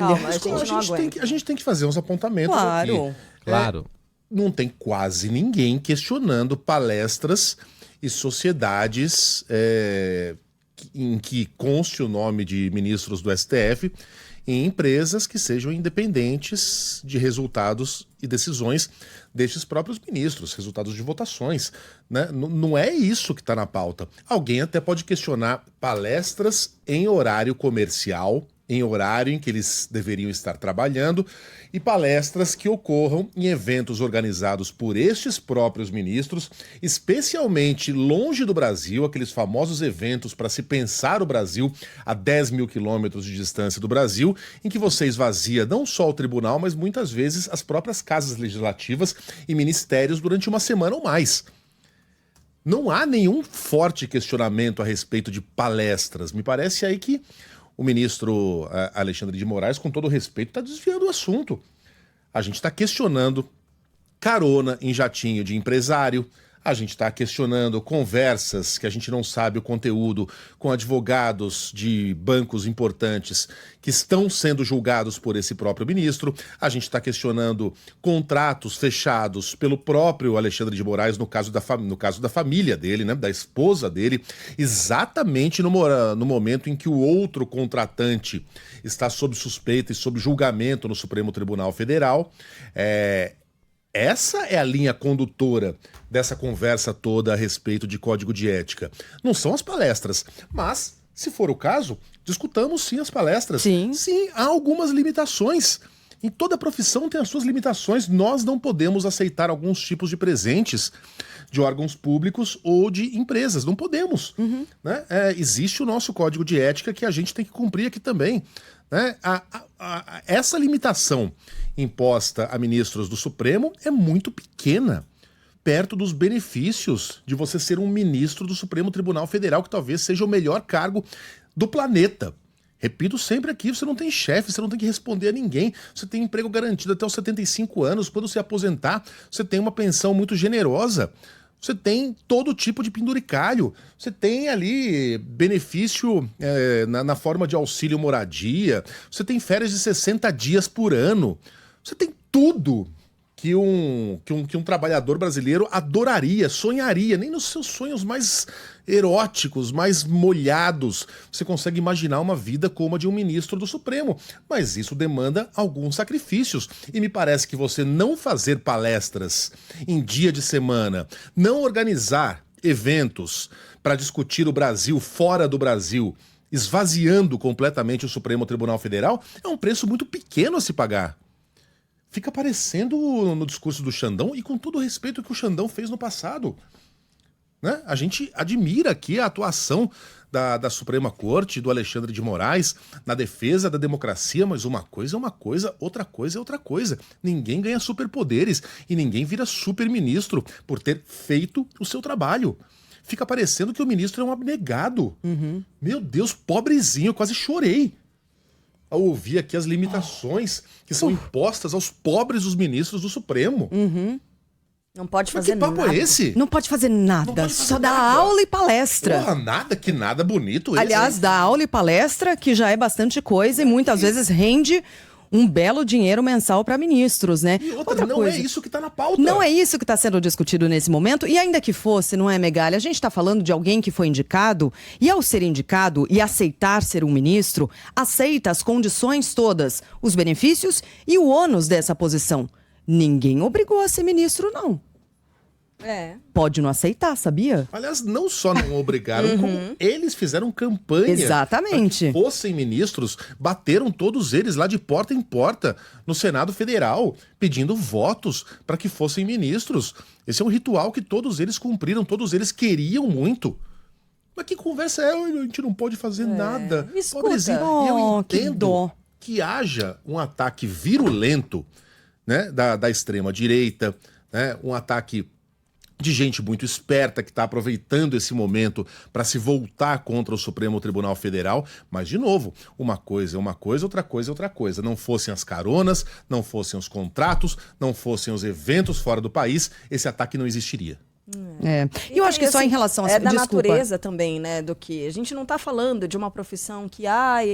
Calma, a Mas gente a não gente aguenta. a gente tem que fazer uns apontamentos Claro. aqui. Claro. Não tem quase ninguém questionando palestras e sociedades em que conste o nome de ministros do STF em empresas que sejam independentes de resultados e decisões destes próprios ministros, resultados de votações, né? Não é isso que está na pauta. Alguém até pode questionar palestras em horário comercial, em horário em que eles deveriam estar trabalhando, e palestras que ocorram em eventos organizados por estes próprios ministros, especialmente longe do Brasil, aqueles famosos eventos para se pensar o Brasil a 10 mil quilômetros de distância do Brasil, em que você esvazia não só o tribunal, mas muitas vezes as próprias casas legislativas e ministérios durante uma semana ou mais. Não há nenhum forte questionamento a respeito de palestras. Me parece aí que o ministro Alexandre de Moraes, com todo respeito, está desviando o assunto. A gente está questionando carona em jatinho de empresário, a gente está questionando conversas que a gente não sabe o conteúdo com advogados de bancos importantes que estão sendo julgados por esse próprio ministro, a gente está questionando contratos fechados pelo próprio Alexandre de Moraes no caso da família dele, né, da esposa dele, exatamente no momento em que o outro contratante está sob suspeita e sob julgamento no Supremo Tribunal Federal. Essa é a linha condutora dessa conversa toda a respeito de código de ética. Não são as palestras, mas, se for o caso, discutamos sim as palestras. Sim. Sim, há algumas limitações. Em toda profissão tem as suas limitações. Nós não podemos aceitar alguns tipos de presentes de órgãos públicos ou de empresas. Não podemos. Né? Existe o nosso código de ética que a gente tem que cumprir aqui também. Né? Essa limitação imposta a ministros do Supremo é muito pequena, perto dos benefícios de você ser um ministro do Supremo Tribunal Federal, que talvez seja o melhor cargo do planeta. Repito sempre aqui, você não tem chefe, você não tem que responder a ninguém, você tem emprego garantido até os 75 anos, quando se aposentar, você tem uma pensão muito generosa, você tem todo tipo de penduricalho, você tem ali benefício na forma de auxílio moradia, você tem férias de 60 dias por ano, você tem tudo que um trabalhador brasileiro adoraria, sonharia. Nem nos seus sonhos mais eróticos, mais molhados, você consegue imaginar uma vida como a de um ministro do Supremo. Mas isso demanda alguns sacrifícios. E me parece que você não fazer palestras em dia de semana, não organizar eventos para discutir o Brasil fora do Brasil, esvaziando completamente o Supremo Tribunal Federal, é um preço muito pequeno a se pagar. Fica parecendo no discurso do Xandão, e com todo o respeito que o Xandão fez no passado. Né? A gente admira aqui a atuação da Suprema Corte, do Alexandre de Moraes, na defesa da democracia, mas uma coisa é uma coisa, outra coisa é outra coisa. Ninguém ganha superpoderes e ninguém vira superministro por ter feito o seu trabalho. Fica parecendo que o ministro é um abnegado. Meu Deus, pobrezinho, eu quase chorei ao ouvir aqui as limitações que são impostas aos pobres dos ministros do Supremo. Não pode Mas fazer que papo nada. é esse? Não pode fazer nada, Não pode fazer só dar nada. aula e palestra. Porra, nada bonito esse. Aliás, hein? dar aula e palestra, que já é bastante coisa e muitas vezes rende um belo dinheiro mensal para ministros, né? E outra, não é isso que tá na pauta. Não é isso que está sendo discutido nesse momento. E ainda que fosse, não é, Megali? A gente está falando de alguém que foi indicado e, ao ser indicado e aceitar ser um ministro, aceita as condições todas, os benefícios e o ônus dessa posição. Ninguém obrigou a ser ministro, não. Pode não aceitar, sabia? Aliás, não só não obrigaram, como eles fizeram campanha Exatamente. para que fossem ministros, bateram todos eles lá de porta em porta no Senado Federal, pedindo votos para que fossem ministros. Esse é um ritual que todos eles cumpriram, todos eles queriam muito. Mas que conversa é? A gente não pode fazer nada. Escuta. Pobrezinho. E eu Oh, que entendo dó. que haja um ataque virulento, né, da extrema-direita, né, um ataque de gente muito esperta que está aproveitando esse momento para se voltar contra o Supremo Tribunal Federal. Mas, de novo, uma coisa é uma coisa, outra coisa é outra coisa. Não fossem as caronas, não fossem os contratos, não fossem os eventos fora do país, esse ataque não existiria. E eu acho que só em relação a... É da Desculpa. natureza também, né? Do que a gente não está falando de uma profissão que,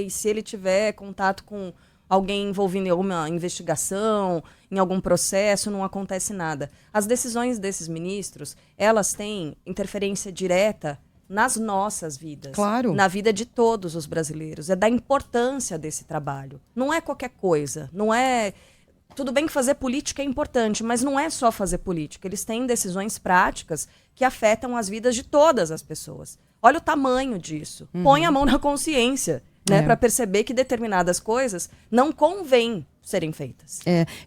se ele tiver contato com alguém envolvido em alguma investigação, em algum processo, não acontece nada. As decisões desses ministros, elas têm interferência direta nas nossas vidas. Claro. Na vida de todos os brasileiros. É da importância desse trabalho. Não é qualquer coisa. Não é... Tudo bem que fazer política é importante, mas não é só fazer política. Eles têm decisões práticas que afetam as vidas de todas as pessoas. Olha o tamanho disso. Põe a mão na consciência, né, para perceber que determinadas coisas não convém serem feitas.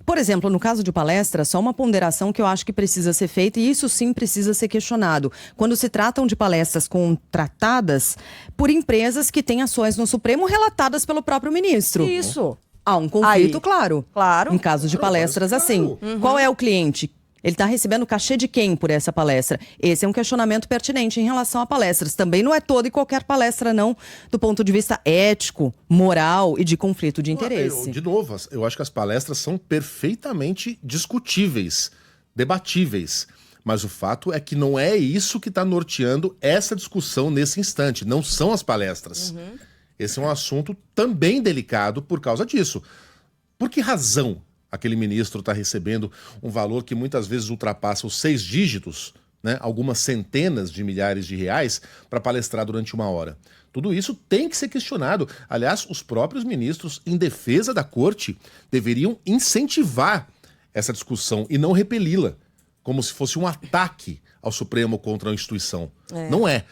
Por exemplo, no caso de palestra, só uma ponderação que eu acho que precisa ser feita, e isso sim precisa ser questionado. Quando se tratam de palestras contratadas por empresas que têm ações no Supremo relatadas pelo próprio ministro. Isso. Há um conflito, Aí. claro. Claro. Em caso de palestras assim. Qual é o cliente? Ele está recebendo cachê de quem por essa palestra? Esse é um questionamento pertinente em relação a palestras. Também não é toda e qualquer palestra, não, do ponto de vista ético, moral e de conflito de interesse. De novo, eu acho que as palestras são perfeitamente discutíveis, debatíveis. Mas o fato é que não é isso que está norteando essa discussão nesse instante. Não são as palestras. Esse é um assunto também delicado por causa disso. Por que razão aquele ministro está recebendo um valor que muitas vezes ultrapassa os 6 dígitos, né, algumas centenas de milhares de reais, para palestrar durante 1 hora? Tudo isso tem que ser questionado. Aliás, os próprios ministros, em defesa da corte, deveriam incentivar essa discussão e não repeli-la, como se fosse um ataque ao Supremo contra a instituição. Não é.